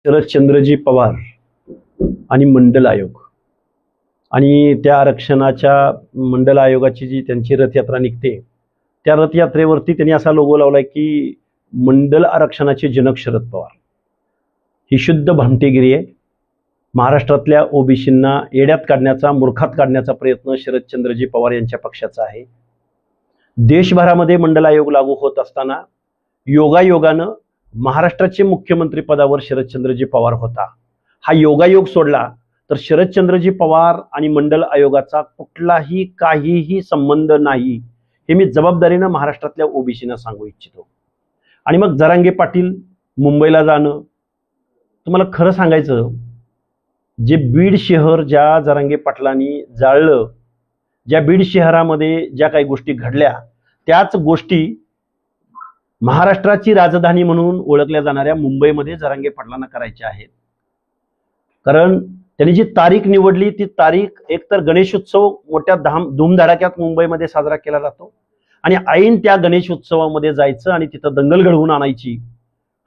शरदचंद्रजी पवार आणि मंडल आयोग आणि त्या आरक्षणाच्या मंडल आयोगाची जी त्यांची रथयात्रा निघते त्या रथयात्रेवरती त्यांनी असा लोगो लावलाय की मंडल आरक्षणाचे जनक शरद पवार। ही शुद्ध भामटेगिरी आहे। महाराष्ट्रातल्या ओबीसींना येड्यात काढण्याचा, मूर्खात काढण्याचा प्रयत्न शरदचंद्रजी पवार यांच्या पक्षाचा आहे। देशभरामध्ये मंडल आयोग लागू होत असताना योगायोगानं महाराष्ट्राचे मुख्यमंत्री पदावर शरदचंद्रजी पवार होता। हा योगायोग सोडला तर शरदचंद्रजी पवार आणि मंडल आयोगाचा कुठलाही काहीही संबंध नाही, हे मी जबाबदारीनं महाराष्ट्रातल्या ओबीसींना सांगू इच्छितो। आणि मग जरांगे पाटील मुंबईला जाणं, तुम्हाला खरं सांगायचं, जे बीड शहर ज्या जरांगे पाटलांनी जाळलं, ज्या बीड शहरामध्ये ज्या काही गोष्टी घडल्या, त्याच गोष्टी महाराष्ट्राची राजधानी म्हणून ओळखल्या जाणाऱ्या मुंबईमध्ये जरांगे पाटलांना करायच्या आहेत। कारण त्यांनी जी तारीख निवडली ती तारीख एकतर गणेशोत्सव मोठ्या धूमधडाक्यात मुंबईमध्ये साजरा केला जातो आणि ऐन त्या गणेशोत्सवामध्ये जायचं आणि तिथं दंगल घडवून आणायची,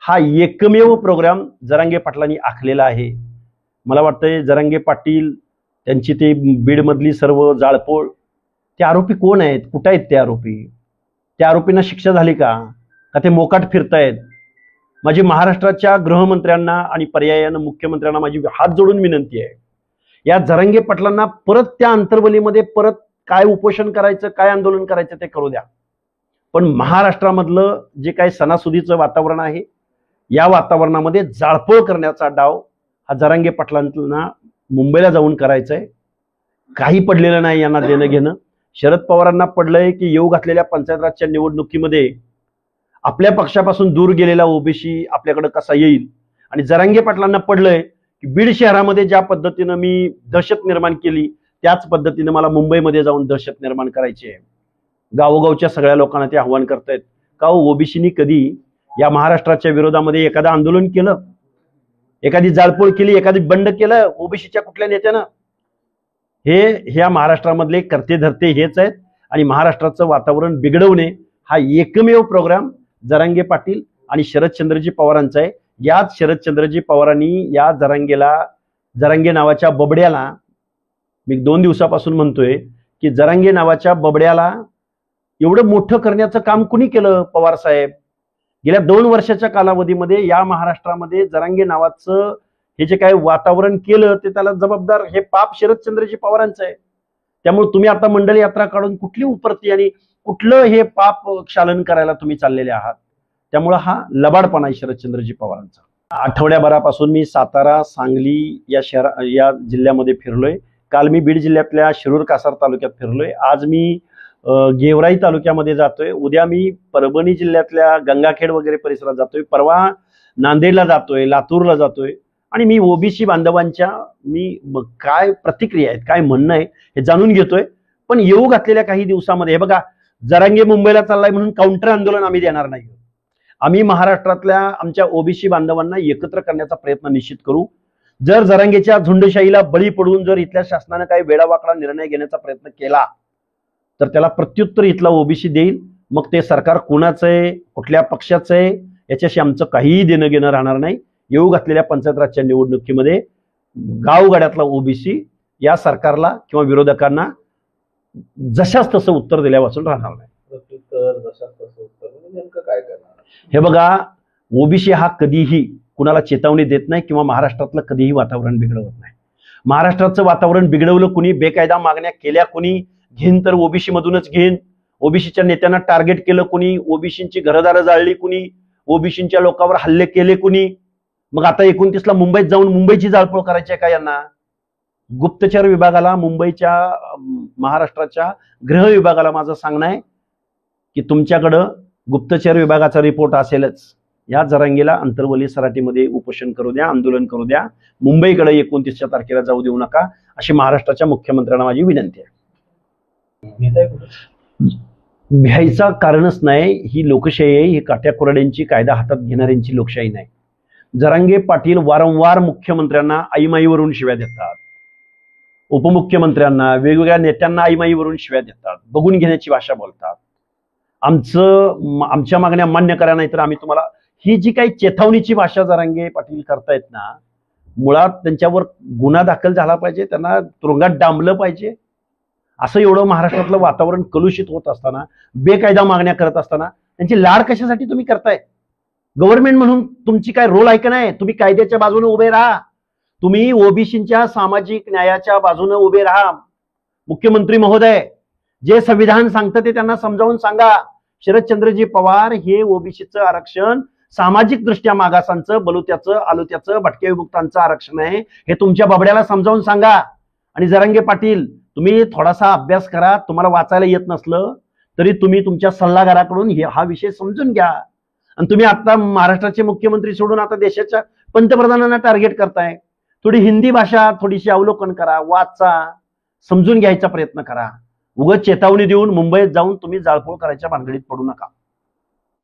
हा एकमेव प्रोग्राम जरांगे पाटलांनी आखलेला आहे। मला वाटतंय जरांगे पाटील त्यांची ते बीडमधली सर्व जाळपोळ, ते आरोपी कोण आहेत, कुठं आहेत ते आरोपी, त्या आरोपींना शिक्षा झाली का ते मोकाट फिरतायत? माझी महाराष्ट्राच्या गृहमंत्र्यांना आणि पर्यायानं मुख्यमंत्र्यांना माझी हात जोडून विनंती आहे, या जरांगे पाटलांना परत त्या अंतर्वलीमध्ये परत काय उपोषण करायचं, काय आंदोलन करायचं ते करू द्या, पण महाराष्ट्रामधलं जे काही सणासुदीचं वातावरण आहे या वातावरणामध्ये जाळपोळ करण्याचा डाव हा जरांगे पाटलांना मुंबईला जाऊन करायचा आहे। काही पडलेलं नाही यांना देणं घेणं। शरद पवारांना पडलंय की येऊ घातलेल्या पंचायत राजच्या निवडणुकीमध्ये आपल्या पक्षापासून दूर गेलेला ओबीसी आपल्याकडे कसा येईल, आणि जरांगे पाटलांना पडलंय की बीड शहरामध्ये ज्या पद्धतीनं मी दहशत निर्माण केली त्याच पद्धतीनं मला मुंबईमध्ये जाऊन दहशत निर्माण करायची आहे। गावोगावच्या सगळ्या लोकांना ते आव्हान करतायत का ओबीसीनी कधी या महाराष्ट्राच्या विरोधामध्ये एखादं आंदोलन केलं, एखादी जाळपोळ केली, एखादी बंड केलं ओबीसीच्या कुठल्या नेत्यानं? हे ह्या महाराष्ट्रामधले करते धरते हेच आहेत आणि महाराष्ट्राचं वातावरण बिघडवणे हा एकमेव प्रोग्राम जरांगे पाटील आणि शरदचंद्रजी पवारांचा आहे। याच शरदचंद्रजी पवारांनी या जरांगे नावाच्या बबड्याला, मी 2 दिवसापासून म्हणतोय की जरांगे नावाच्या बबड्याला एवढं मोठं करण्याचं काम कुणी केलं? पवार साहेब गेल्या 2 वर्षाच्या कालावधीमध्ये या महाराष्ट्रामध्ये जरांगे नावाचं हे जे काही वातावरण केलं ते त्याला जबाबदार हे पाप शरदचंद्रजी पवारांचं आहे। त्यामुळे तुम्ही आता मंडल यात्रा काढून कुठली उपरती आणि कुठलं हे पाप क्षालन करायला तुम्ही चाललेले आहात? त्यामुळे हा लबाडपणा आहे शरदचंद्रजी पवारांचा। आठवड्याभरापासून मी सातारा, सांगली या जिल्ह्यामध्ये फिरलोय। काल मी बीड जिल्ह्यातल्या शिरूर कासार तालुक्यात फिरलोय। आज मी गेवराई तालुक्यामध्ये जातोय। उद्या मी परभणी जिल्ह्यातल्या गंगाखेड वगैरे परिसरात जातोय। परवा नांदेडला जातोय, लातूरला जातोय आणि मी ओबीसी बांधवांच्या काय प्रतिक्रिया आहेत, काय म्हणणं आहे हे जाणून घेतोय। पण येऊ घातलेल्या काही दिवसामध्ये हे बघा, जरांगे मुंबईला चाललाय म्हणून काउंटर आंदोलन आम्ही देणार नाही। आम्ही महाराष्ट्रातल्या आमच्या ओबीसी बांधवांना एकत्र करण्याचा प्रयत्न निश्चित करू। जर जरांगेच्या झुंडशाहीला बळी पडून जर इथल्या शासनाने काही वेडावाकडा निर्णय घेण्याचा प्रयत्न केला तर त्याला प्रत्युत्तर इथला ओबीसी देईल। मग ते सरकार कोणाचं आहे, कुठल्या पक्षाचं आहे, याच्याशी आमचं काहीही देणं घेणं राहणार नाही। येऊ घातलेल्या पंचायत राजच्या निवडणुकीमध्ये गावगाड्यातला ओबीसी या सरकारला किंवा विरोधकांना जशाच तसं उत्तर दिल्यापासून राहणार नाही। हे बघा, ओबीसी हा कधीही कुणाला चेतावणी देत नाही किंवा महाराष्ट्रातलं कधीही वातावरण बिघडवत नाही। महाराष्ट्राचं वातावरण बिघडवलं कुणी, बेकायदा मागण्या केल्या कुणी, घेईन तर ओबीसी मधूनच घेईन, ओबीसीच्या नेत्यांना टार्गेट केलं कुणी, ओबीसींची घरदारं जाळली कुणी, ओबीसींच्या लोकांवर हल्ले केले कुणी, मग आता 29ला मुंबईत जाऊन मुंबईची जाळपोळ करायची आहे का यांना? गुप्तचर विभागाला, मुंबईच्या महाराष्ट्राच्या गृह विभागाला माझं सांगणं आहे की तुमच्याकडं गुप्तचर विभागाचा रिपोर्ट असेलच। या जरांगेला अंतर्वली सराटीमध्ये उपोषण करू द्या, आंदोलन करू द्या, मुंबईकडे 29च्या तारखेला जाऊ देऊ नका, अशी महाराष्ट्राच्या मुख्यमंत्र्यांना माझी विनंती आहे। भ्यायचा कारणच नाही, ही लोकशाही आहे, ही काट्याकुराड्यांची, कायदा हातात घेणाऱ्यांची लोकशाही नाही। जरांगे पाटील वारंवार मुख्यमंत्र्यांना आईमाईवरून शिव्या देतात, उपमुख्यमंत्र्यांना, वेगवेगळ्या नेत्यांना आईमाईवरून शिव्या देतात, बघून घेण्याची भाषा बोलतात। आमच्या मागण्या मान्य करा, नाही तर आम्ही तुम्हाला ही जी काही चेतावणीची भाषा जरांगे पाटील करतायत ना, मुळात त्यांच्यावर गुन्हा दाखल झाला पाहिजे, त्यांना तुरुंगात डांबलं पाहिजे. असं एवढं महाराष्ट्रातलं वातावरण कलुषित होत असताना, बेकायदा मागण्या करत असताना त्यांची लाड कशासाठी तुम्ही करताय? गव्हर्नमेंट म्हणून तुमची काय रोल आहे का नाही? तुम्ही कायद्याच्या बाजूने उभे राहा, तुम्ही ओबीसीच्या सामाजिक न्यायाच्या बाजूने उभे राहा. मुख्यमंत्री महोदय, जे संविधान सांगतं ते त्यांना समजावून सांगा. शरदचंद्रजी पवार हे ओबीसीचं आरक्षण सामाजिक दृष्ट्या मागासांचं, बलुत्याचं, आलुत्याचं, भटक्या विमुक्तांचं आरक्षण आहे हे तुमच्या बाबड्याला समजावून सांगा. आणि जरांगे पाटील, तुम्ही थोडासा अभ्यास करा. तुम्हाला वाचायला येत नसलं तरी तुम्ही तुमच्या सल्लागाराकडून हा विषय समजून घ्या. आणि तुम्ही आता महाराष्ट्राचे मुख्यमंत्री सोडून आता देशाच्या पंतप्रधानांना टार्गेट करताय. थोडी हिंदी भाषा थोडीशी अवलोकन करा, वाचा, समजून घ्यायचा प्रयत्न करा. उगाच चेतावणी देऊन मुंबईत जाऊन तुम्ही जाळपोळ करायच्या भानगडीत पडू नका.